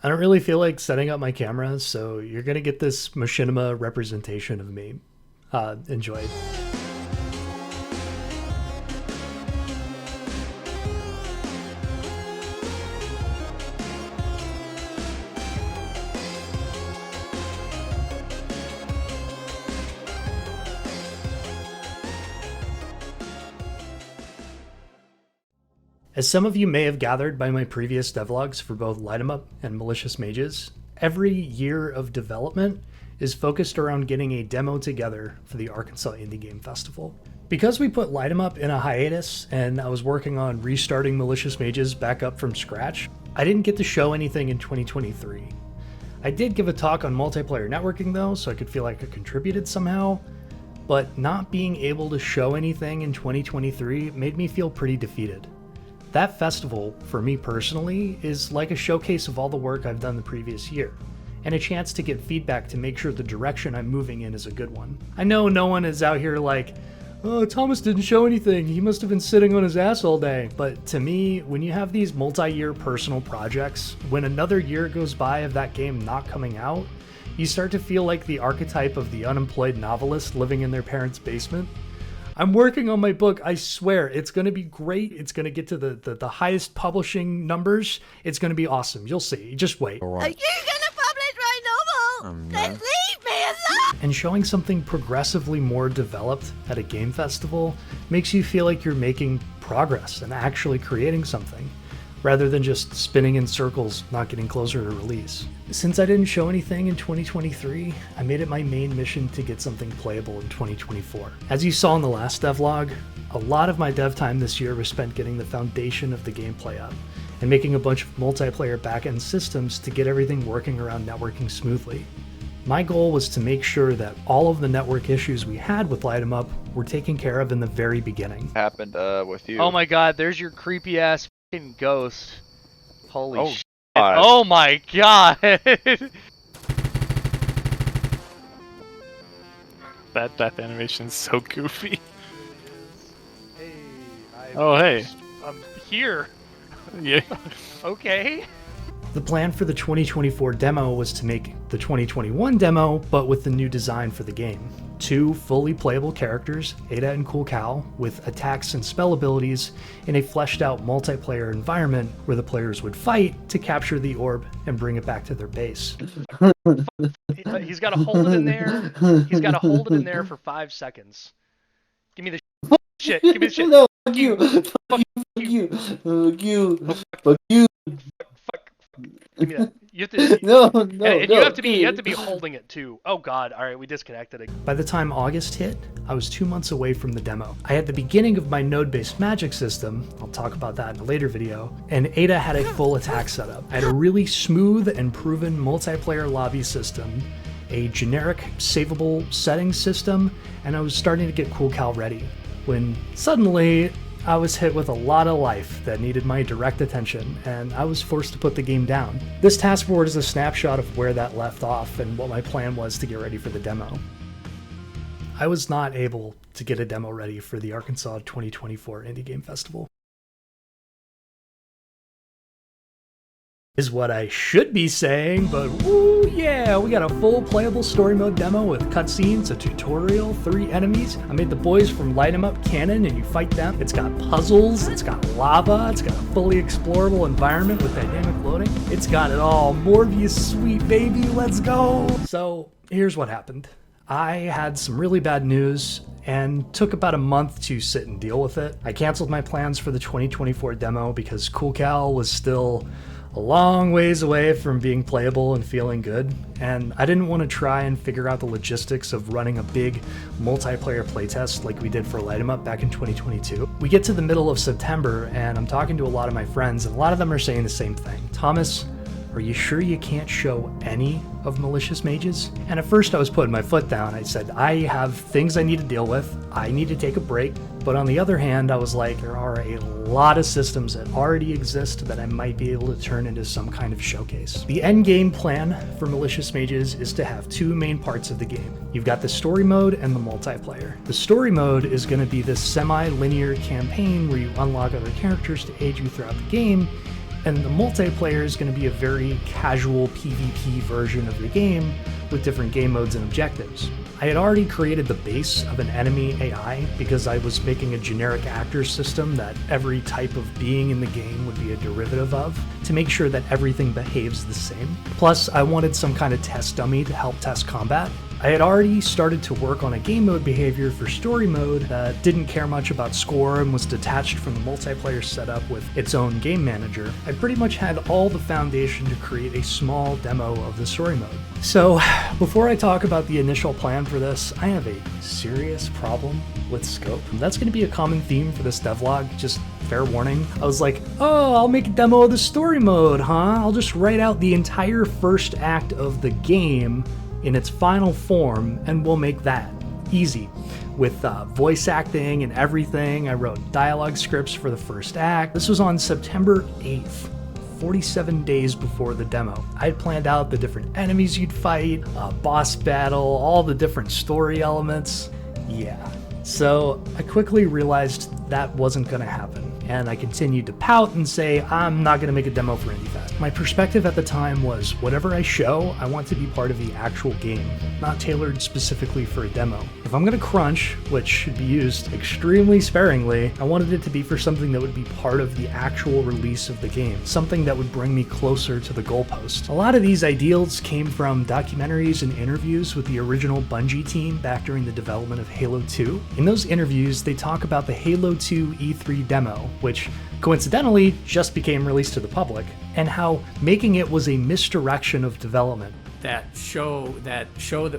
I don't really feel like setting up my camera, so you're gonna get this machinima representation of me. Enjoy. As some of you may have gathered by my previous devlogs for both Light 'em Up and Malicious Mages, every year of development is focused around getting a demo together for the Arkansas Indie Game Festival. Because we put Light 'em Up in a hiatus and I was working on restarting Malicious Mages back up from scratch, I didn't get to show anything in 2023. I did give a talk on multiplayer networking though, so I could feel like I contributed somehow, but not being able to show anything in 2023 made me feel pretty defeated. That festival, for me personally, is like a showcase of all the work I've done the previous year, and a chance to get feedback to make sure the direction I'm moving in is a good one. I know no one is out here like, oh, Thomas didn't show anything, he must have been sitting on his ass all day. But to me, when you have these multi-year personal projects, when another year goes by of that game not coming out, you start to feel like the archetype of the unemployed novelist living in their parents' basement. I'm working on my book. I swear it's going to be great. It's going to get to the highest publishing numbers. It's going to be awesome. You'll see. Just wait. Are you going to publish my novel? Then leave me alone! And showing something progressively more developed at a game festival makes you feel like you're making progress and actually creating something, rather than just spinning in circles, not getting closer to release. Since I didn't show anything in 2023, I made it my main mission to get something playable in 2024. As you saw in the last devlog, a lot of my dev time this year was spent getting the foundation of the gameplay up, and making a bunch of multiplayer backend systems to get everything working around networking smoothly. My goal was to make sure that all of the network issues we had with Light 'em Up were taken care of in the very beginning. Happened with you. Oh my god, there's your creepy ass fucking ghost. Holy shit. God. Oh my god. That death animation is so goofy. Hey, Hey. I'm here. Yeah. Okay. The plan for the 2024 demo was to make the 2021 demo, but with the new design for the game. 2 fully playable characters, Ada and Cool Cal, with attacks and spell abilities in a fleshed out multiplayer environment where the players would fight to capture the orb and bring it back to their base. He's got to hold it in there. He's got to hold it in there for 5 seconds. Give me the shit. Give me the shit. No, fuck you. Fuck you. Fuck you. Fuck you. Fuck. Give me that. You have to. No, And you have to be holding it too. Oh god. All right, we disconnected again. By the time August hit, I was 2 months away from the demo. I had the beginning of my node-based magic system, I'll talk about that in a later video, and Ada had a full attack setup. I had a really smooth and proven multiplayer lobby system, a generic savable settings system, and I was starting to get Cool Cal ready, when suddenly I was hit with a lot of life that needed my direct attention, and I was forced to put the game down. This task board is a snapshot of where that left off and what my plan was to get ready for the demo. I was not able to get a demo ready for the Arkansas 2024 Indie Game Festival. Is what I should be saying, but woo yeah, we got a full playable story mode demo with cutscenes, a tutorial, 3 enemies. I made the boys from Light 'em Up canon and you fight them. It's got puzzles, it's got lava, it's got a fully explorable environment with dynamic loading. It's got it all. Morbius sweet baby, let's go! So here's what happened. I had some really bad news and took about a month to sit and deal with it. I canceled my plans for the 2024 demo because Cool Cal was still a long ways away from being playable and feeling good, and I didn't want to try and figure out the logistics of running a big multiplayer playtest like we did for Light 'em Up back in 2022. We get to the middle of September and I'm talking to a lot of my friends, and a lot of them are saying the same thing. Thomas, are you sure you can't show any of Malicious Mages? And at first I was putting my foot down. I said, I have things I need to deal with. I need to take a break. But on the other hand, I was like, there are a lot of systems that already exist that I might be able to turn into some kind of showcase. The end game plan for Malicious Mages is to have 2 main parts of the game. You've got the story mode and the multiplayer. The story mode is going to be this semi-linear campaign where you unlock other characters to aid you throughout the game, And the multiplayer is going to be a very casual PvP version of the game with different game modes and objectives. I had already created the base of an enemy AI because I was making a generic actor system that every type of being in the game would be a derivative of to make sure that everything behaves the same. Plus, I wanted some kind of test dummy to help test combat. I had already started to work on a game mode behavior for story mode that didn't care much about score and was detached from the multiplayer setup with its own game manager. I pretty much had all the foundation to create a small demo of the story mode. So, before I talk about the initial plan for this, I have a serious problem with scope. That's going to be a common theme for this devlog, just fair warning. I was like, oh, I'll make a demo of the story mode, huh? I'll just write out the entire first act of the game in its final form, and we'll make that easy. With voice acting and everything, I wrote dialogue scripts for the first act. This was on September 8th, 47 days before the demo. I had planned out the different enemies you'd fight, a boss battle, all the different story elements. Yeah. So I quickly realized that wasn't gonna happen, and I continued to pout and say, I'm not gonna make a demo for IndieFest. My perspective at the time was, whatever I show, I want to be part of the actual game, not tailored specifically for a demo. If I'm gonna crunch, which should be used extremely sparingly, I wanted it to be for something that would be part of the actual release of the game, something that would bring me closer to the goalpost. A lot of these ideals came from documentaries and interviews with the original Bungie team back during the development of Halo 2. In those interviews, they talk about the Halo 2 E3 demo, which coincidentally just became released to the public, and how making it was a misdirection of development. That show that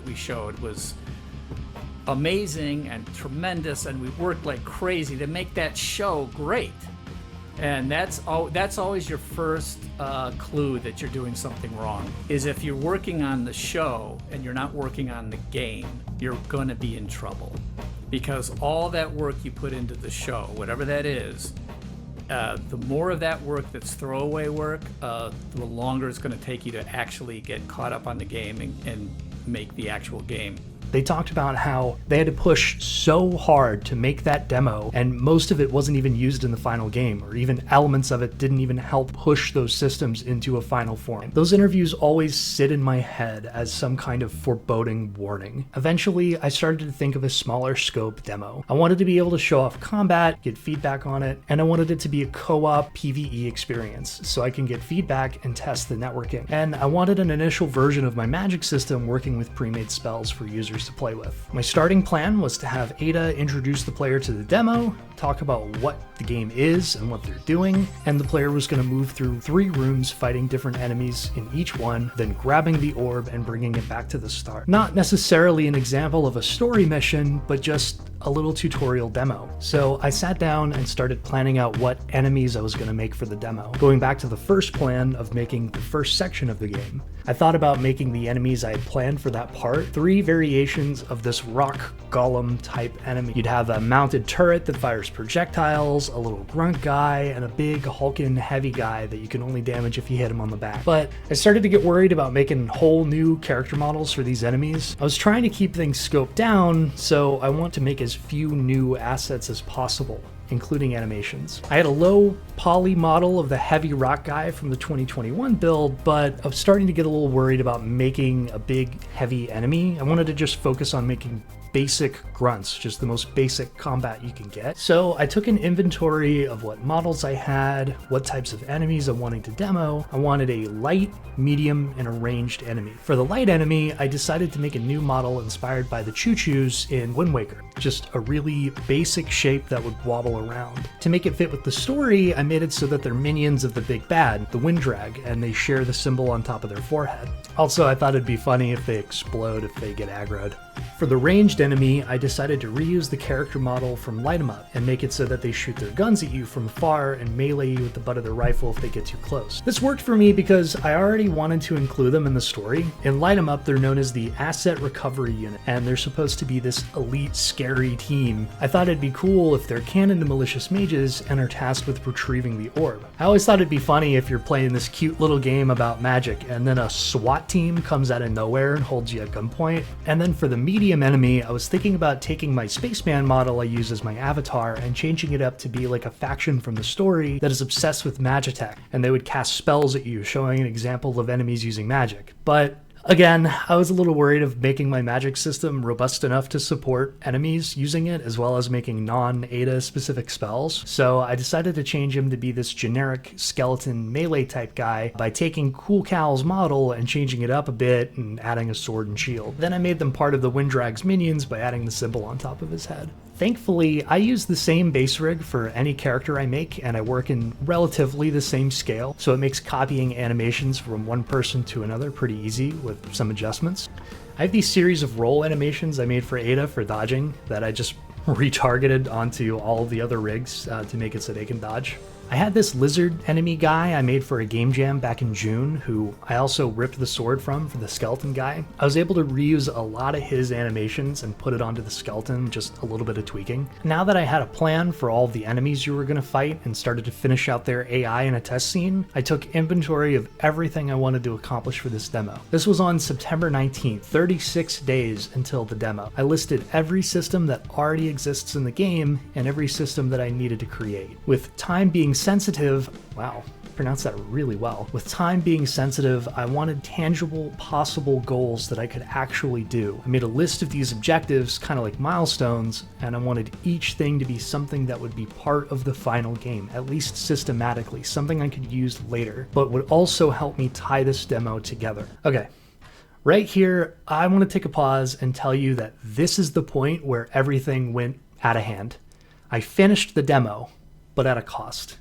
we showed was amazing and tremendous, and we worked like crazy to make that show great. And that's always your first clue that you're doing something wrong, is if you're working on the show and you're not working on the game, you're gonna be in trouble. Because all that work you put into the show, whatever that is, the more of that work that's throwaway work, the longer it's going to take you to actually get caught up on the game and make the actual game. They talked about how they had to push so hard to make that demo, and most of it wasn't even used in the final game, or even elements of it didn't even help push those systems into a final form. Those interviews always sit in my head as some kind of foreboding warning. Eventually, I started to think of a smaller scope demo. I wanted to be able to show off combat, get feedback on it, and I wanted it to be a co-op PvE experience, so I can get feedback and test the networking. And I wanted an initial version of my magic system working with pre-made spells for users to play with. My starting plan was to have Ada introduce the player to the demo, talk about what the game is and what they're doing, and the player was going to move through 3 rooms fighting different enemies in each one, then grabbing the orb and bringing it back to the start. Not necessarily an example of a story mission, but just a little tutorial demo. So I sat down and started planning out what enemies I was going to make for the demo. Going back to the first plan of making the first section of the game, I thought about making the enemies I had planned for that part 3 variations of this rock golem type enemy. You'd have a mounted turret that fires projectiles, a little grunt guy, and a big hulking heavy guy that you can only damage if you hit him on the back. But I started to get worried about making whole new character models for these enemies. I was trying to keep things scoped down, so I want to make as few new assets as possible, including animations. I had a low poly model of the heavy rock guy from the 2021 build, but I was starting to get a little worried about making a big heavy enemy. I wanted to just focus on making basic grunts, just the most basic combat you can get. So I took an inventory of what models I had, what types of enemies I wanted to demo. I wanted a light, medium, and a ranged enemy. For the light enemy, I decided to make a new model inspired by the choo-choos in Wind Waker. Just a really basic shape that would wobble around. To make it fit with the story, I made it so that they're minions of the big bad, the Wind Drag, and they share the symbol on top of their forehead. Also, I thought it'd be funny if they explode if they get aggroed. For the ranged enemy, I decided to reuse the character model from Light 'em Up and make it so that they shoot their guns at you from afar and melee you with the butt of their rifle if they get too close. This worked for me because I already wanted to include them in the story. In Light 'em Up, they're known as the Asset Recovery Unit, and they're supposed to be this elite, scary team. I thought it'd be cool if they're canon to Malicious Mages and are tasked with retrieving the orb. I always thought it'd be funny if you're playing this cute little game about magic and then a SWAT team comes out of nowhere and holds you at gunpoint. And then for the medium medium enemy, I was thinking about taking my spaceman model I use as my avatar and changing it up to be like a faction from the story that is obsessed with magitech, and they would cast spells at you, showing an example of enemies using magic. But again, I was a little worried of making my magic system robust enough to support enemies using it, as well as making non-Ada specific spells. So I decided to change him to be this generic skeleton melee type guy by taking Cool Cal's model and changing it up a bit and adding a sword and shield. Then I made them part of the Winddrag's minions by adding the symbol on top of his head. Thankfully, I use the same base rig for any character I make, and I work in relatively the same scale, so it makes copying animations from one person to another pretty easy with some adjustments. I have these series of roll animations I made for Ada for dodging that I just retargeted onto all of the other rigs to make it so they can dodge. I had this lizard enemy guy I made for a game jam back in June, who I also ripped the sword from for the skeleton guy. I was able to reuse a lot of his animations and put it onto the skeleton, just a little bit of tweaking. Now that I had a plan for all of the enemies you were going to fight and started to finish out their AI in a test scene, I took inventory of everything I wanted to accomplish for this demo. This was on September 19th, 36 days until the demo. I listed every system that already exists in the game and every system that I needed to create. With time being sensitive, wow, pronounced that really well. With time being sensitive, I wanted tangible, possible goals that I could actually do. I made a list of these objectives, kind of like milestones, and I wanted each thing to be something that would be part of the final game, at least systematically, something I could use later, but would also help me tie this demo together. Okay. Right here, I want to take a pause and tell you that this is the point where everything went out of hand. I finished the demo, but at a cost.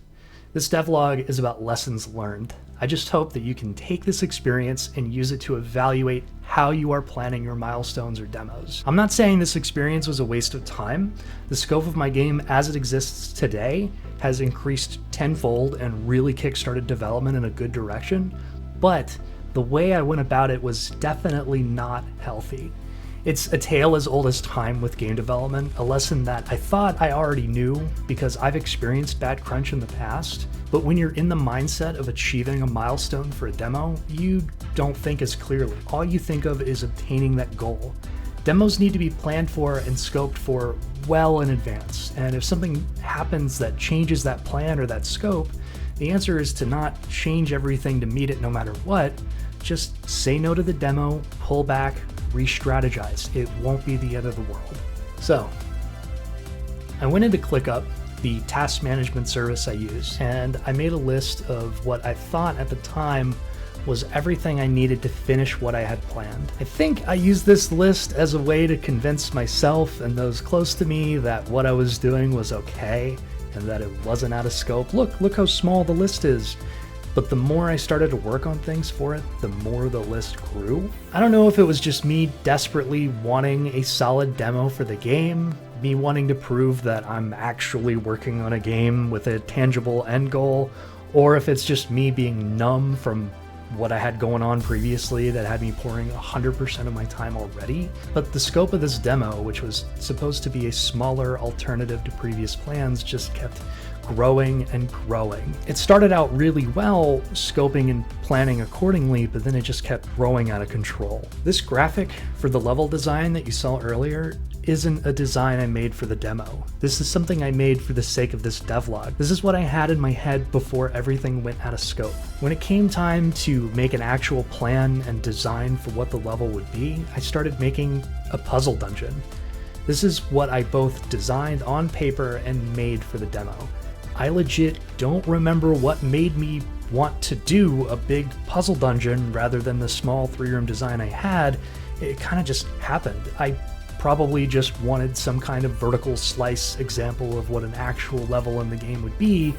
This devlog is about lessons learned. I just hope that you can take this experience and use it to evaluate how you are planning your milestones or demos. I'm not saying this experience was a waste of time. The scope of my game as it exists today has increased tenfold and really kickstarted development in a good direction, but the way I went about it was definitely not healthy. It's a tale as old as time with game development, a lesson that I thought I already knew because I've experienced bad crunch in the past, but when you're in the mindset of achieving a milestone for a demo, you don't think as clearly. All you think of is obtaining that goal. Demos need to be planned for and scoped for well in advance, and if something happens that changes that plan or that scope, the answer is to not change everything to meet it no matter what. Just say no to the demo, pull back, re-strategize. It won't be the end of the world. So, I went into ClickUp, the task management service I use, and I made a list of what I thought at the time was everything I needed to finish what I had planned. I think I used this list as a way to convince myself and those close to me that what I was doing was okay and that it wasn't out of scope. Look how small the list is. But the more I started to work on things for it, the more the list grew. I don't know if it was just me desperately wanting a solid demo for the game, me wanting to prove that I'm actually working on a game with a tangible end goal, or if it's just me being numb from what I had going on previously that had me pouring 100% of my time already. But the scope of this demo, which was supposed to be a smaller alternative to previous plans, just kept growing and growing. It started out really well, scoping and planning accordingly, but then it just kept growing out of control. This graphic for the level design that you saw earlier isn't a design I made for the demo. This is something I made for the sake of this devlog. This is what I had in my head before everything went out of scope. When it came time to make an actual plan and design for what the level would be, I started making a puzzle dungeon. This is what I both designed on paper and made for the demo. I legit don't remember what made me want to do a big puzzle dungeon rather than the small 3-room design I had. It kind of just happened. I probably just wanted some kind of vertical slice example of what an actual level in the game would be,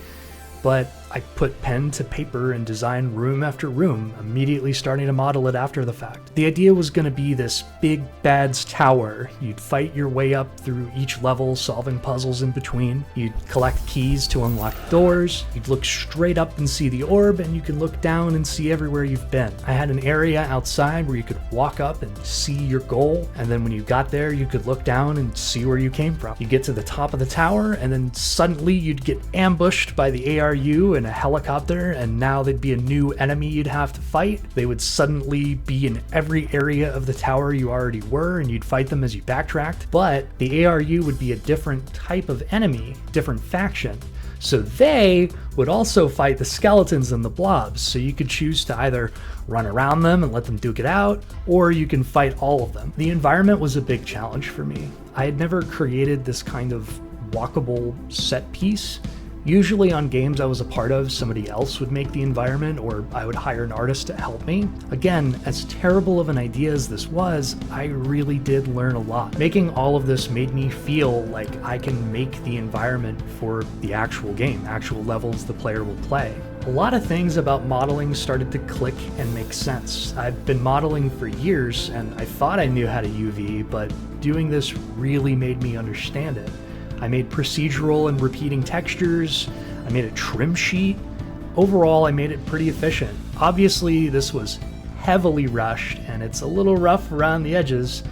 but I put pen to paper and designed room after room, immediately starting to model it after the fact. The idea was going to be this big bad's tower. You'd fight your way up through each level, solving puzzles in between. You'd collect keys to unlock doors. You'd look straight up and see the orb, and you can look down and see everywhere you've been. I had an area outside where you could walk up and see your goal, and then when you got there, you could look down and see where you came from. You get to the top of the tower, and then suddenly you'd get ambushed by the ARU in a helicopter, and now there'd be a new enemy you'd have to fight. They would suddenly be in every area of the tower you already were, and you'd fight them as you backtracked. But the ARU would be a different type of enemy, different faction. So they would also fight the skeletons and the blobs, so you could choose to either run around them and let them duke it out, or you can fight all of them. The environment was a big challenge for me. I had never created this kind of walkable set piece. Usually on games I was a part of, somebody else would make the environment, or I would hire an artist to help me. Again, as terrible of an idea as this was, I really did learn a lot. Making all of this made me feel like I can make the environment for the actual game, actual levels the player will play. A lot of things about modeling started to click and make sense. I've been modeling for years, and I thought I knew how to UV, but doing this really made me understand it. I made procedural and repeating textures, I made a trim sheet. Overall, I made it pretty efficient. Obviously, this was heavily rushed, and it's a little rough around the edges,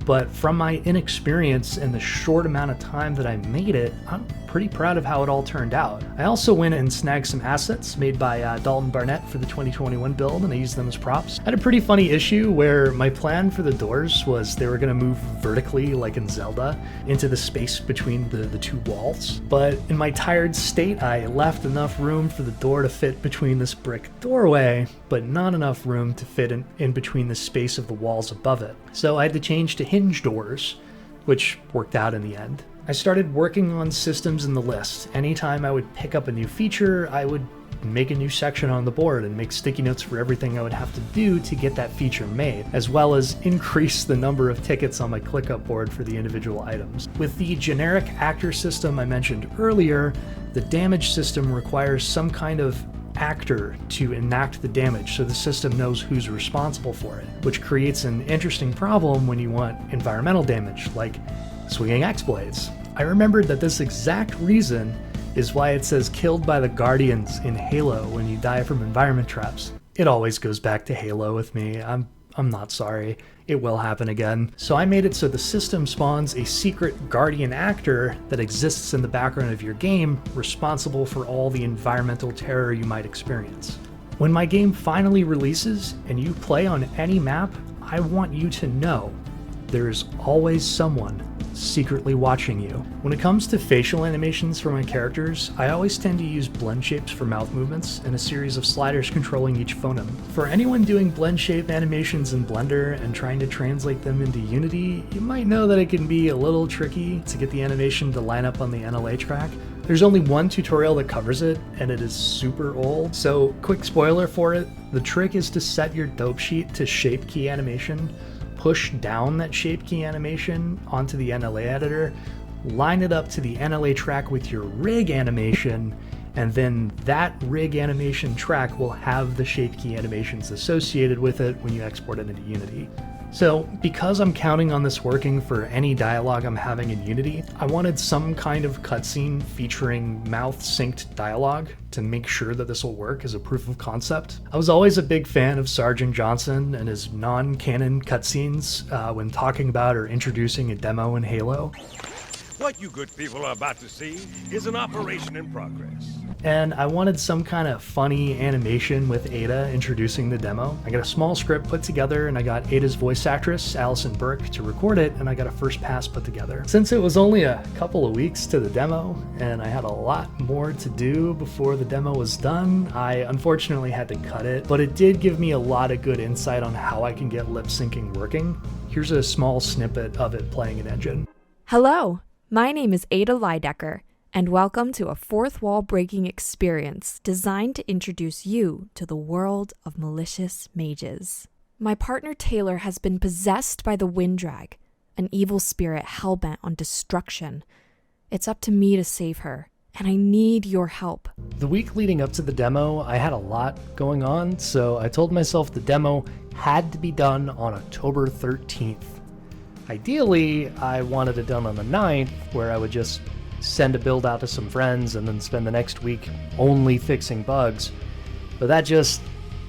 but from my inexperience and the short amount of time that I made it, I'm pretty proud of how it all turned out. I also went and snagged some assets made by Dalton Barnett for the 2021 build, and I used them as props. I had a pretty funny issue where my plan for the doors was they were going to move vertically, like in Zelda, into the space between the two walls. But in my tired state, I left enough room for the door to fit between this brick doorway, but not enough room to fit in between the space of the walls above it. So I had to change to hinge doors, which worked out in the end. I started working on systems in the list. Anytime I would pick up a new feature, I would make a new section on the board and make sticky notes for everything I would have to do to get that feature made, as well as increase the number of tickets on my ClickUp board for the individual items. With the generic actor system I mentioned earlier, the damage system requires some kind of actor to enact the damage so the system knows who's responsible for it, which creates an interesting problem when you want environmental damage, like swinging axe blades. I remembered that this exact reason is why it says killed by the Guardians in Halo when you die from environment traps. It always goes back to Halo with me. I'm not sorry. It will happen again. So I made it so the system spawns a secret Guardian actor that exists in the background of your game, responsible for all the environmental terror you might experience. When my game finally releases and you play on any map, I want you to know there's always someone secretly watching you. When it comes to facial animations for my characters, I always tend to use blend shapes for mouth movements and a series of sliders controlling each phoneme. For anyone doing blend shape animations in Blender and trying to translate them into Unity, you might know that it can be a little tricky to get the animation to line up on the NLA track. There's only one tutorial that covers it, and it is super old, so quick spoiler for it, the trick is to set your dope sheet to shape key animation, push down that shape key animation onto the NLA editor, line it up to the NLA track with your rig animation, and then that rig animation track will have the shape key animations associated with it when you export it into Unity. So because I'm counting on this working for any dialogue I'm having in Unity, I wanted some kind of cutscene featuring mouth-synced dialogue to make sure that this will work as a proof of concept. I was always a big fan of Sergeant Johnson and his non-canon cutscenes when talking about or introducing a demo in Halo. What you good people are about to see is an operation in progress. And I wanted some kind of funny animation with Ada introducing the demo. I got a small script put together, and I got Ada's voice actress, Allison Burke, to record it, and I got a first pass put together. Since it was only a couple of weeks to the demo, and I had a lot more to do before the demo was done, I unfortunately had to cut it, but it did give me a lot of good insight on how I can get lip syncing working. Here's a small snippet of it playing in Engine. Hello, my name is Ada Lydecker, and welcome to a fourth wall breaking experience designed to introduce you to the world of malicious mages. My partner Taylor has been possessed by the Wind Drag, an evil spirit hellbent on destruction. It's up to me to save her, and I need your help. The week leading up to the demo, I had a lot going on, so I told myself the demo had to be done on October 13th. Ideally, I wanted it done on the 9th, where I would just send a build out to some friends and then spend the next week only fixing bugs, but that just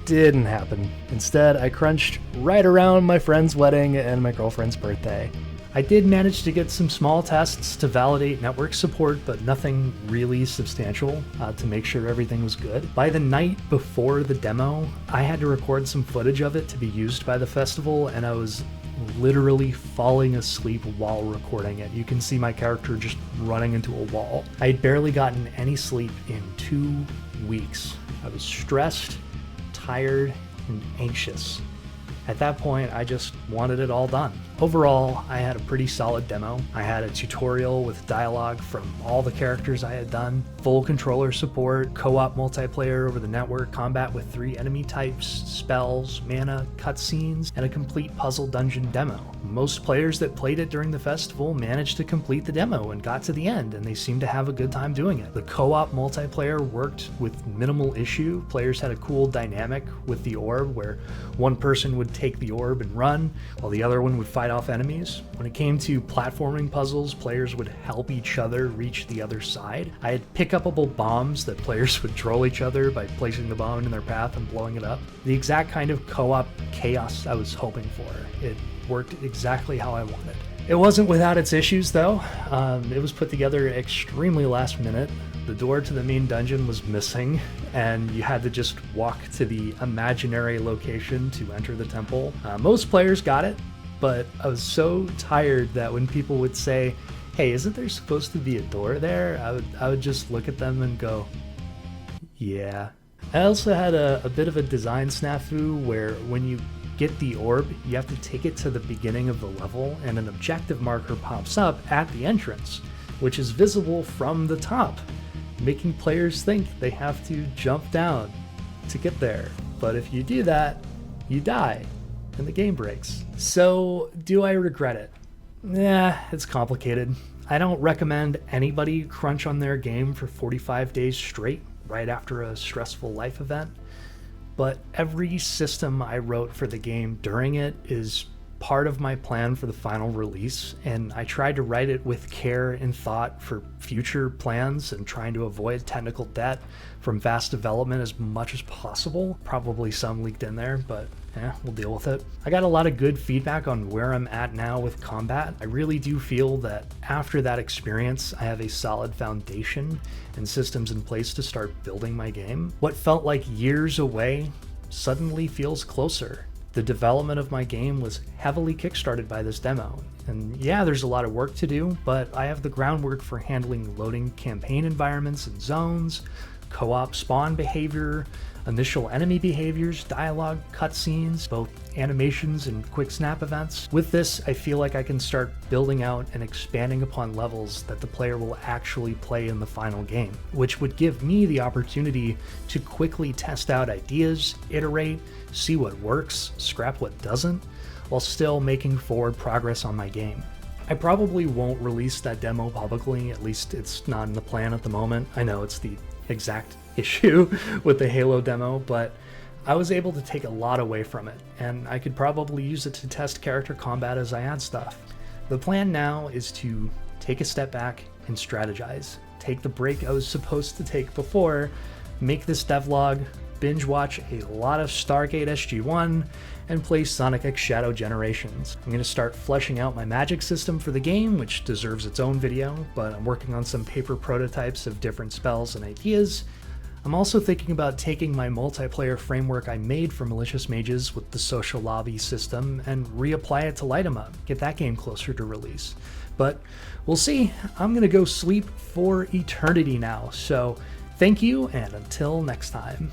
didn't happen. Instead, I crunched right around my friend's wedding and my girlfriend's birthday. I did manage to get some small tests to validate network support, but nothing really substantial to make sure everything was good. By the night before the demo, I had to record some footage of it to be used by the festival, and I was literally falling asleep while recording it. You can see my character just running into a wall. I had barely gotten any sleep in 2 weeks. I was stressed, tired, and anxious. At that point, I just wanted it all done. Overall, I had a pretty solid demo. I had a tutorial with dialogue from all the characters I had done, full controller support, co-op multiplayer over the network, combat with 3 enemy types, spells, mana, cutscenes, and a complete puzzle dungeon demo. Most players that played it during the festival managed to complete the demo and got to the end, and they seemed to have a good time doing it. The co-op multiplayer worked with minimal issue. Players had a cool dynamic with the orb where one person would take the orb and run, while the other one would fight off enemies. When it came to platforming puzzles, players would help each other reach the other side. I had pick-upable bombs that players would troll each other by placing the bomb in their path and blowing it up. The exact kind of co-op chaos I was hoping for. It worked exactly how I wanted. It wasn't without its issues though. It was put together extremely last minute. The door to the main dungeon was missing, and you had to just walk to the imaginary location to enter the temple. Most players got it, but I was so tired that when people would say, "Hey, isn't there supposed to be a door there?" I would just look at them and go, "Yeah." I also had a bit of a design snafu where when you get the orb, you have to take it to the beginning of the level, and an objective marker pops up at the entrance, which is visible from the top, making players think they have to jump down to get there. But if you do that, you die, and the game breaks. So, do I regret it? Yeah, it's complicated. I don't recommend anybody crunch on their game for 45 days straight right after a stressful life event, but every system I wrote for the game during it is part of my plan for the final release, and I tried to write it with care and thought for future plans and trying to avoid technical debt from fast development as much as possible. Probably some leaked in there, but we'll deal with it. I got a lot of good feedback on where I'm at now with combat. I really do feel that after that experience, I have a solid foundation and systems in place to start building my game. What felt like years away suddenly feels closer. The development of my game was heavily kickstarted by this demo. And yeah, there's a lot of work to do, but I have the groundwork for handling loading campaign environments and zones, co-op spawn behavior, initial enemy behaviors, dialogue, cutscenes, both animations and quick snap events. With this, I feel like I can start building out and expanding upon levels that the player will actually play in the final game, which would give me the opportunity to quickly test out ideas, iterate, see what works, scrap what doesn't, while still making forward progress on my game. I probably won't release that demo publicly, at least it's not in the plan at the moment. I know it's the exact issue with the Halo demo, but I was able to take a lot away from it, and I could probably use it to test character combat as I add stuff. The plan now is to take a step back and strategize, take the break I was supposed to take before, make this devlog, binge watch a lot of Stargate SG-1, and play Sonic X Shadow Generations. I'm going to start fleshing out my magic system for the game, which deserves its own video, but I'm working on some paper prototypes of different spells and ideas. I'm also thinking about taking my multiplayer framework I made for Malicious Mages with the social lobby system and reapply it to Light 'em Up, get that game closer to release. But we'll see. I'm going to go sleep for eternity now, so thank you, and until next time.